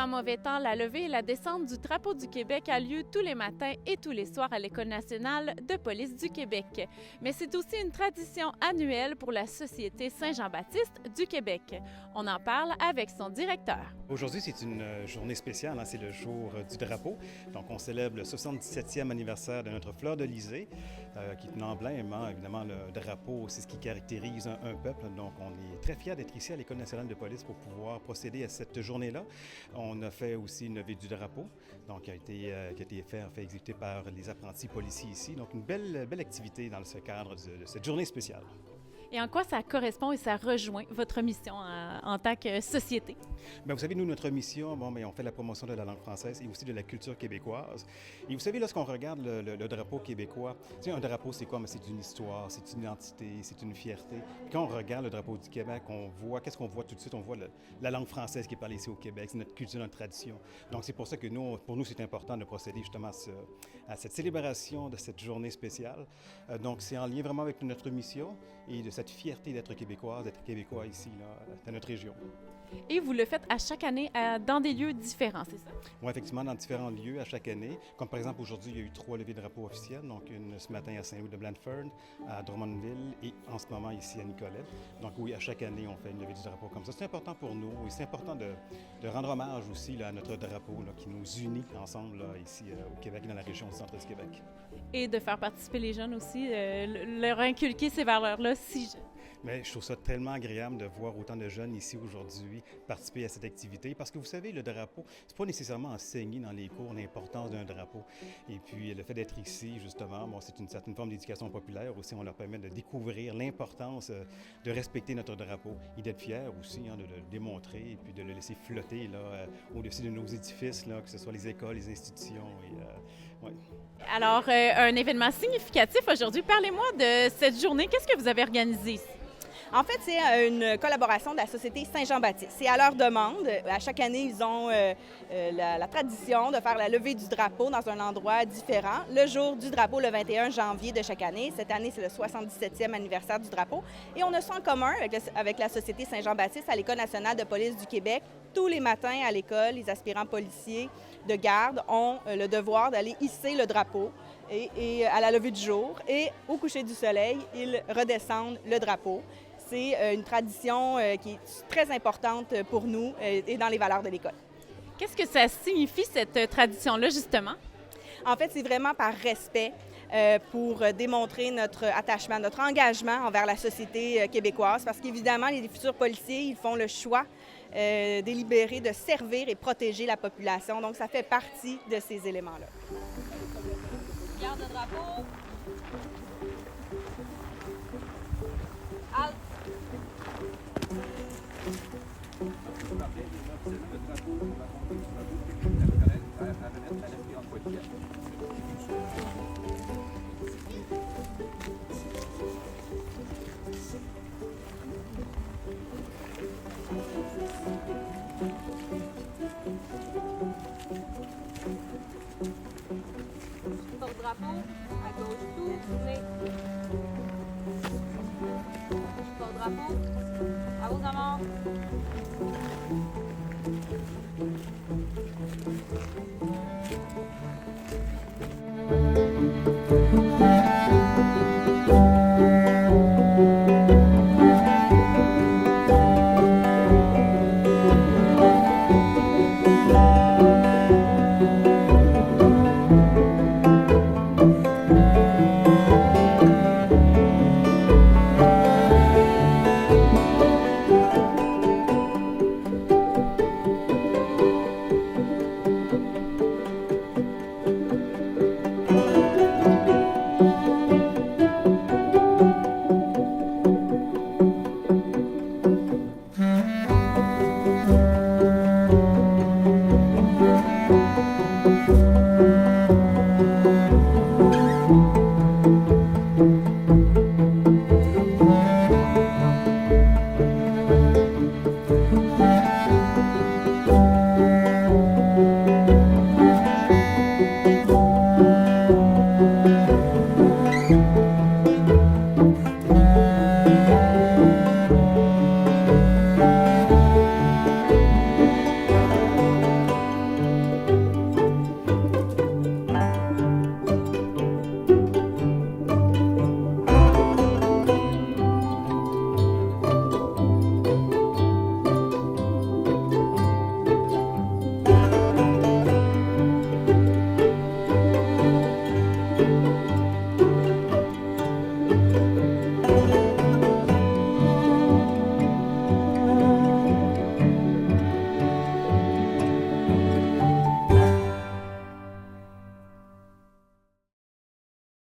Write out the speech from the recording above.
en mauvais temps, la levée et la descente du drapeau du Québec a lieu tous les matins et tous les soirs à l'École nationale de police du Québec. Mais c'est aussi une tradition annuelle pour la Société Saint-Jean-Baptiste du Québec. On en parle avec son directeur. Aujourd'hui, c'est une journée spéciale, c'est le jour du drapeau. Donc, on célèbre le 77e anniversaire de notre fleur de lysée, qui est un emblème, évidemment, le drapeau, c'est ce qui caractérise un peuple. Donc, on est très fiers d'être ici à l'École nationale de police pour pouvoir procéder à cette journée-là. On a fait aussi une levée du drapeau, donc qui a été fait exécuter par les apprentis policiers ici. Donc, une belle activité dans ce cadre de cette journée spéciale. Et en quoi ça correspond et ça rejoint votre mission en tant que société? Bien, vous savez, nous, notre mission, on fait la promotion de la langue française et aussi de la culture québécoise. Et vous savez, lorsqu'on regarde le drapeau québécois, tu sais, un drapeau, c'est quoi? C'est une histoire, c'est une identité, c'est une fierté. Puis quand on regarde le drapeau du Québec, qu'est-ce qu'on voit tout de suite? On voit la langue française qui est parlée ici au Québec, c'est notre culture, notre tradition. Donc, c'est pour ça que pour nous, c'est important de procéder justement à cette célébration de cette journée spéciale. Donc, c'est en lien vraiment avec notre mission et de cette fierté d'être québécoise, d'être québécois ici, dans notre région. Et vous le faites à chaque année dans des lieux différents, c'est ça? Oui, effectivement, dans différents lieux à chaque année. Comme par exemple, aujourd'hui, il y a eu 3 levées de drapeaux officielles. Donc, une ce matin à Saint-Louis de Blandford, à Drummondville et en ce moment ici à Nicolet. Donc oui, à chaque année, on fait une levée du drapeau comme ça. C'est important pour nous et c'est important de rendre hommage aussi à notre drapeau qui nous unit ensemble ici au Québec et dans la région du centre du Québec. Et de faire participer les jeunes aussi, leur inculquer ces valeurs-là si jeunes. Mais je trouve ça tellement agréable de voir autant de jeunes ici aujourd'hui participer à cette activité parce que vous savez, le drapeau, c'est pas nécessairement enseigné dans les cours l'importance d'un drapeau. Et puis le fait d'être ici, justement, c'est une certaine forme d'éducation populaire aussi. On leur permet de découvrir l'importance de respecter notre drapeau et d'être fiers aussi de le démontrer et puis de le laisser flotter au-dessus de nos édifices, que ce soit les écoles, les institutions. Ouais. Alors, un événement significatif aujourd'hui. Parlez-moi de cette journée. Qu'est-ce que vous avez organisé ici? En fait, c'est une collaboration de la Société Saint-Jean-Baptiste. C'est à leur demande. À chaque année, ils ont la tradition de faire la levée du drapeau dans un endroit différent. Le jour du drapeau, le 21 janvier de chaque année. Cette année, c'est le 77e anniversaire du drapeau. Et on a ça en commun avec la Société Saint-Jean-Baptiste à l'École nationale de police du Québec. Tous les matins à l'école, les aspirants policiers de garde ont le devoir d'aller hisser le drapeau et à la levée du jour. Et au coucher du soleil, ils redescendent le drapeau. C'est une tradition qui est très importante pour nous et dans les valeurs de l'école. Qu'est-ce que ça signifie, cette tradition-là, justement? En fait, c'est vraiment par respect pour démontrer notre attachement, notre engagement envers la société québécoise, parce qu'évidemment, les futurs policiers, ils font le choix délibéré de servir et protéger la population. Donc, ça fait partie de ces éléments-là. Garde le drapeau. Halte. Ton drapeau, à gauche, tournez. Ton drapeau, à vos amants.